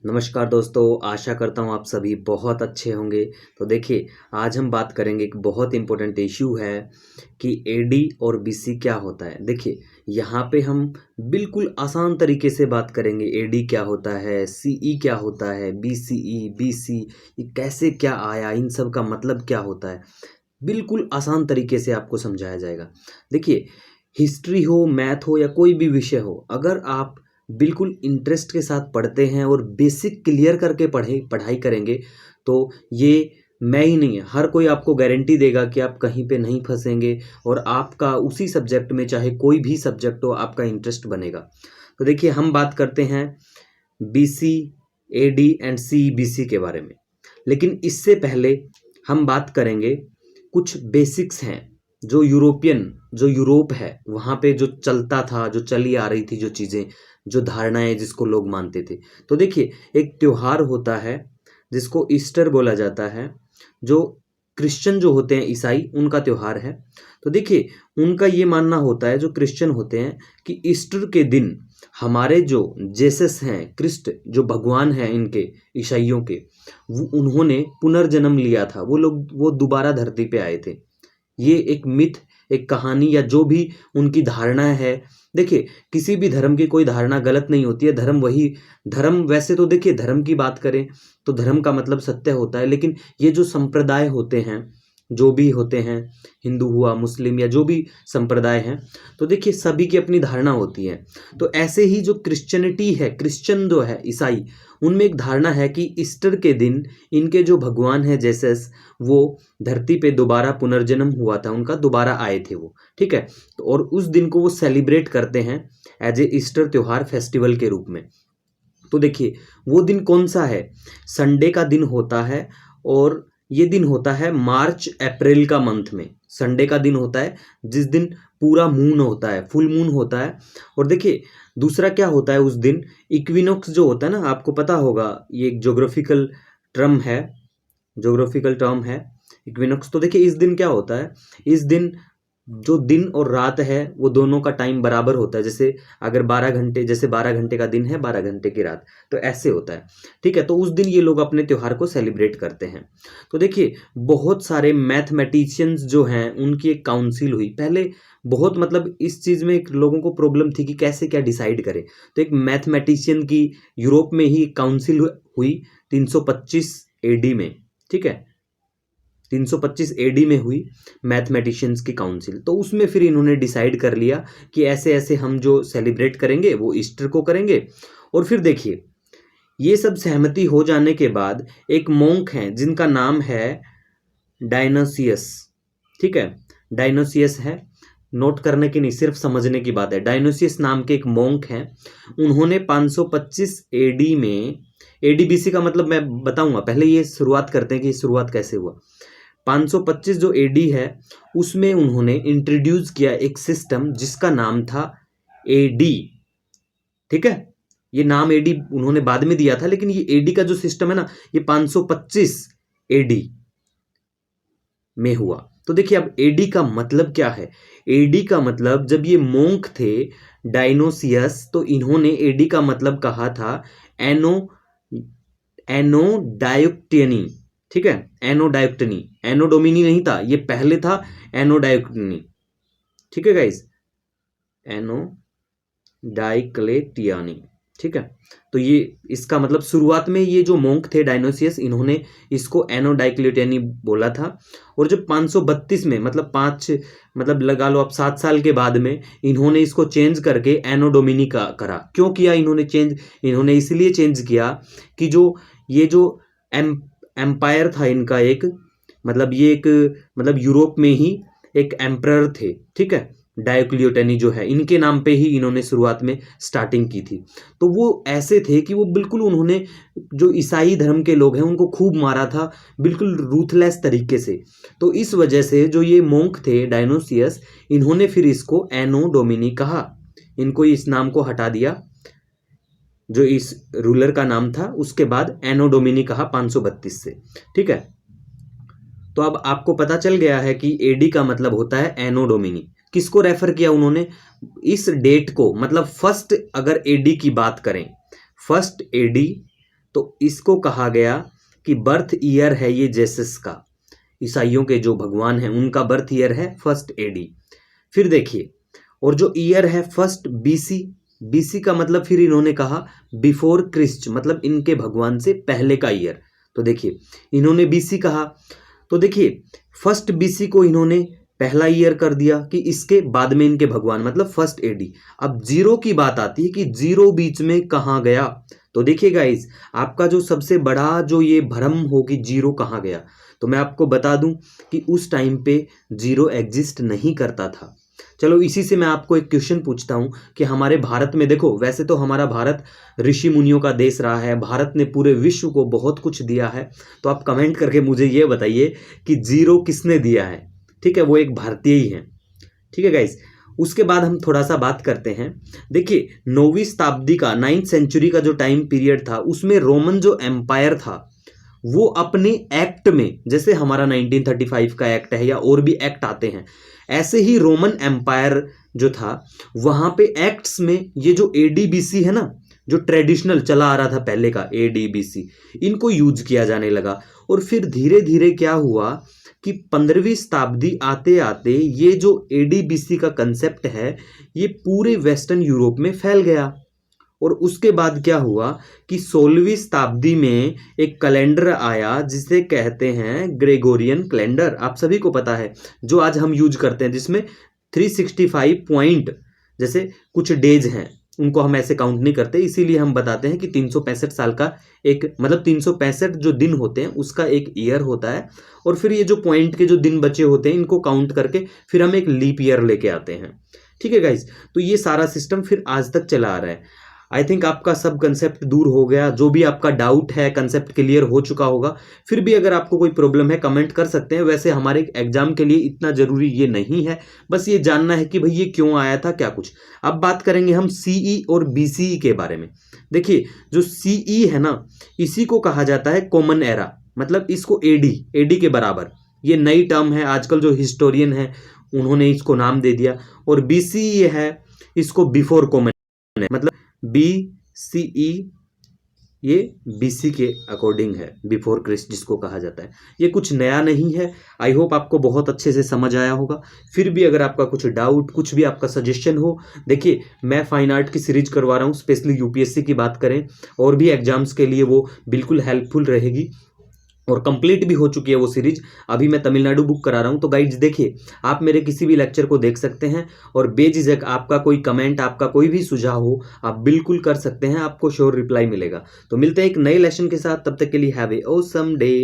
नमस्कार दोस्तों, आशा करता हूँ आप सभी बहुत अच्छे होंगे। तो देखिए, आज हम बात करेंगे, एक बहुत इम्पोर्टेंट इश्यू है कि एडी और बीसी क्या होता है। देखिए, यहाँ पे हम बिल्कुल आसान तरीके से बात करेंगे। एडी क्या होता है, सीई क्या होता है, बीसीई, बीसी ये कैसे क्या आया, इन सब का मतलब क्या होता है, बिल्कुल आसान तरीके से आपको समझाया जाएगा। देखिए, हिस्ट्री हो, मैथ हो या कोई भी विषय हो, अगर आप बिल्कुल इंटरेस्ट के साथ पढ़ते हैं और बेसिक क्लियर करके पढ़ाई करेंगे, तो ये मैं ही नहीं है, हर कोई आपको गारंटी देगा कि आप कहीं पे नहीं फंसेंगे और आपका उसी सब्जेक्ट में, चाहे कोई भी सब्जेक्ट हो, आपका इंटरेस्ट बनेगा। तो देखिए, हम बात करते हैं बीसी, एडी एंड सीईबीसी के बारे में। लेकिन इससे पहले हम बात करेंगे, कुछ बेसिक्स हैं जो यूरोप है वहाँ पे जो चलता था, जो चली आ रही थी, जो चीज़ें, जो धारणाएं जिसको लोग मानते थे। तो देखिए, एक त्योहार होता है जिसको ईस्टर बोला जाता है, जो क्रिश्चियन जो होते हैं, ईसाई, उनका त्योहार है। तो देखिए, उनका ये मानना होता है, जो क्रिश्चियन होते हैं, कि ईस्टर के दिन हमारे जो जेसस हैं, क्रिस्ट जो भगवान हैं इनके, ईसाइयों के, वो उन्होंने पुनर्जन्म लिया था। वो दोबारा धरती पे आए थे। ये एक मिथ, एक कहानी, या जो भी उनकी धारणा है। देखिए, किसी भी धर्म की कोई धारणा गलत नहीं होती है। धर्म वैसे तो देखिए, धर्म की बात करें तो धर्म का मतलब सत्य होता है। लेकिन ये जो संप्रदाय होते हैं, जो भी होते हैं, हिंदू हुआ, मुस्लिम, या जो भी संप्रदाय हैं, तो देखिए, सभी की अपनी धारणा होती है। तो ऐसे ही जो क्रिश्चियनिटी है, क्रिश्चियन जो है, ईसाई, उनमें एक धारणा है कि ईस्टर के दिन इनके जो भगवान है जेसस, वो धरती पे दोबारा पुनर्जन्म हुआ था, उनका दोबारा आए थे वो। ठीक है। तो और उस दिन को वो सेलिब्रेट करते हैं एज ए ईस्टर त्योहार, फेस्टिवल के रूप में। तो देखिए, वो दिन कौन सा है? संडे का दिन होता है। और ये दिन होता है मार्च अप्रैल का मंथ में। संडे का दिन होता है जिस दिन पूरा मून होता है, फुल मून होता है। और देखिए, दूसरा क्या होता है उस दिन? इक्विनॉक्स जो होता है ना, आपको पता होगा, ये एक ज्योग्राफिकल टर्म है इक्विनॉक्स। तो देखिए, इस दिन क्या होता है? इस दिन जो दिन और रात है, वो दोनों का टाइम बराबर होता है। जैसे अगर 12 घंटे, जैसे 12 घंटे का दिन है, 12 घंटे की रात, तो ऐसे होता है। ठीक है। तो उस दिन ये लोग अपने त्योहार को सेलिब्रेट करते हैं। तो देखिए, बहुत सारे मैथमेटिशियंस जो हैं, उनकी एक काउंसिल हुई पहले। बहुत, मतलब इस चीज़ में एक लोगों को प्रॉब्लम थी कि कैसे क्या डिसाइड करें। तो एक मैथमेटिशियन की यूरोप में ही काउंसिल हुई 325 एडी में। ठीक है, 325 एडी में हुई मैथमेटिशियंस की काउंसिल। तो उसमें फिर इन्होंने डिसाइड कर लिया कि ऐसे ऐसे हम जो सेलिब्रेट करेंगे वो ईस्टर को करेंगे। और फिर देखिए, ये सब सहमति हो जाने के बाद एक मोंक हैं जिनका नाम है डायनोसियस। ठीक है, डायनोसियस है, नोट करने की नहीं, सिर्फ समझने की बात है। डायनोसियस नाम के एक मोंक हैं। उन्होंने 525 एडी में, एडीबीसी का मतलब मैं बताऊंगा, पहले ये शुरुआत करते हैं कि शुरुआत कैसे हुआ। 525 जो एडी है, उसमें उन्होंने इंट्रोड्यूस किया एक सिस्टम जिसका नाम था एडी। ठीक है, ये नाम एडी उन्होंने बाद में दिया था, लेकिन ये एडी का जो सिस्टम है ना, ये 525 एडी में हुआ। तो देखिए, अब एडी का मतलब क्या है? एडी का मतलब, जब ये मोंक थे डायनोसियस, तो इन्होंने एडी का मतलब कहा था एनो एनोडायोक्टियनी। ठीक है, एनोडायोक्टनी, एनोडोमिनी नहीं था, ये पहले था एनोडायोक्टनी। ठीक है गाइस, एनोडाइक्लेटियानी। ठीक है। तो ये इसका मतलब, शुरुआत में ये जो मोंक थे डायनोसियस, इन्होंने इसको एनोडाइक्लेटियानी बोला था। और जब 532 में, मतलब मतलब लगा लो आप 7 साल के बाद में, इन्होंने इसको चेंज करके एनोडोमिनी का करा। क्यों किया इन्होंने चेंज? इन्होंने इसलिए चेंज किया कि ये जो एम्पायर था इनका, एक मतलब ये एक मतलब यूरोप में ही एक एम्परर थे। ठीक है, डायोक्लियोटेनी जो है, इनके नाम पे ही इन्होंने शुरुआत में स्टार्टिंग की थी। तो वो ऐसे थे कि वो बिल्कुल, उन्होंने जो ईसाई धर्म के लोग हैं उनको खूब मारा था, बिल्कुल रूथलेस तरीके से। तो इस वजह से जो ये मोंक थे डायनोसियस, इन्होंने फिर इसको एनो डोमिनी कहा। इनको इस नाम को हटा दिया, जो इस रूलर का नाम था, उसके बाद एनो डोमिनी कहा 532 से। ठीक है। तो अब आपको पता चल गया है कि एडी का मतलब होता है एनो डोमिनी। किसको रेफर किया उन्होंने? इस डेट को, मतलब फर्स्ट, अगर एडी की बात करें, फर्स्ट एडी, तो इसको कहा गया कि बर्थ ईयर है ये जेसस का, ईसाइयों के जो भगवान हैं उनका बर्थ ईयर है 1 एडी। फिर देखिए, और जो ईयर है 1 बीसी, बीसी का मतलब फिर इन्होंने कहा बिफोर क्रिस्ट, मतलब इनके भगवान से पहले का ईयर। तो देखिए इन्होंने बीसी कहा, तो देखिए 1 बीसी को इन्होंने पहला ईयर कर दिया कि इसके बाद में इनके भगवान, मतलब 1 एडी। अब जीरो की बात आती है कि जीरो बीच में कहाँ गया। तो देखिए गाइस, आपका जो सबसे बड़ा जो ये भ्रम हो कि जीरो कहाँ गया, तो मैं आपको बता दूं कि उस टाइम पे जीरो एग्जिस्ट नहीं करता था। चलो इसी से मैं आपको एक क्वेश्चन पूछता हूं कि हमारे भारत में देखो, वैसे तो हमारा भारत ऋषि मुनियों का देश रहा है, भारत ने पूरे विश्व को बहुत कुछ दिया है, तो आप कमेंट करके मुझे ये बताइए कि जीरो किसने दिया है। ठीक है, वो एक भारतीय ही है। ठीक है गाइस, उसके बाद हम थोड़ा सा बात करते हैं। देखिए 9वीं शताब्दी का 9th सेंचुरी का जो टाइम पीरियड था, उसमें रोमन जो एम्पायर था वो अपने एक्ट में, जैसे हमारा 1935 का एक्ट है या और भी एक्ट आते हैं, ऐसे ही रोमन एम्पायर जो था वहां पे एक्ट्स में ये जो एडीबीसी है ना, जो ट्रेडिशनल चला आ रहा था पहले का एडीबीसी, इनको यूज किया जाने लगा। और फिर धीरे धीरे क्या हुआ कि 15वीं शताब्दी आते आते ये जो एडीबीसी का कंसेप्ट है ये पूरे वेस्टर्न यूरोप में फैल गया। और उसके बाद क्या हुआ कि 16वीं शताब्दी में एक कैलेंडर आया जिसे कहते हैं ग्रेगोरियन कैलेंडर, आप सभी को पता है, जो आज हम यूज करते हैं, जिसमें 365 पॉइंट, जैसे कुछ डेज हैं उनको हम ऐसे काउंट नहीं करते, इसीलिए हम बताते हैं कि 365 साल का एक, मतलब 365 जो दिन होते हैं उसका एक ईयर होता है। और फिर ये जो पॉइंट के जो दिन बचे होते हैं इनको काउंट करके फिर हम एक लीप ईयर लेके आते हैं। ठीक है गाइज, तो ये सारा सिस्टम फिर आज तक चला आ रहा है। आई थिंक आपका सब कंसेप्ट दूर हो गया, जो भी आपका डाउट है कंसेप्ट क्लियर हो चुका होगा। फिर भी अगर आपको कोई प्रॉब्लम है कमेंट कर सकते हैं। वैसे हमारे एग्जाम के लिए इतना जरूरी ये नहीं है, बस ये जानना है कि भाई ये क्यों आया था, क्या कुछ। अब बात करेंगे हम सीई और बीसीई के बारे में। देखिए जो सीई है ना, इसी को कहा जाता है कॉमन एरा, मतलब इसको एडी के बराबर, ये नई टर्म है, आजकल जो हिस्टोरियन है उन्होंने इसको नाम दे दिया। और बीसीई है, इसको बिफोर कॉमन है, मतलब BCE ये BC के अकॉर्डिंग है, बिफोर क्रिस्ट जिसको कहा जाता है। ये कुछ नया नहीं है। आई होप आपको बहुत अच्छे से समझ आया होगा। फिर भी अगर आपका कुछ डाउट, कुछ भी आपका सजेशन हो, देखिए मैं फाइन आर्ट की सीरीज करवा रहा हूँ, स्पेशली यूपीएससी की बात करें और भी एग्जाम्स के लिए वो बिल्कुल हेल्पफुल रहेगी, और कंप्लीट भी हो चुकी है वो सीरीज। अभी मैं तमिलनाडु बुक करा रहा हूँ। तो गाइड्स देखिए, आप मेरे किसी भी लेक्चर को देख सकते हैं और बेझिझक आपका कोई कमेंट, आपका कोई भी सुझाव हो आप बिल्कुल कर सकते हैं, आपको श्योर रिप्लाई मिलेगा। तो मिलते हैं एक नए लेसन के साथ, तब तक के लिए हैव ए ऑसम डे।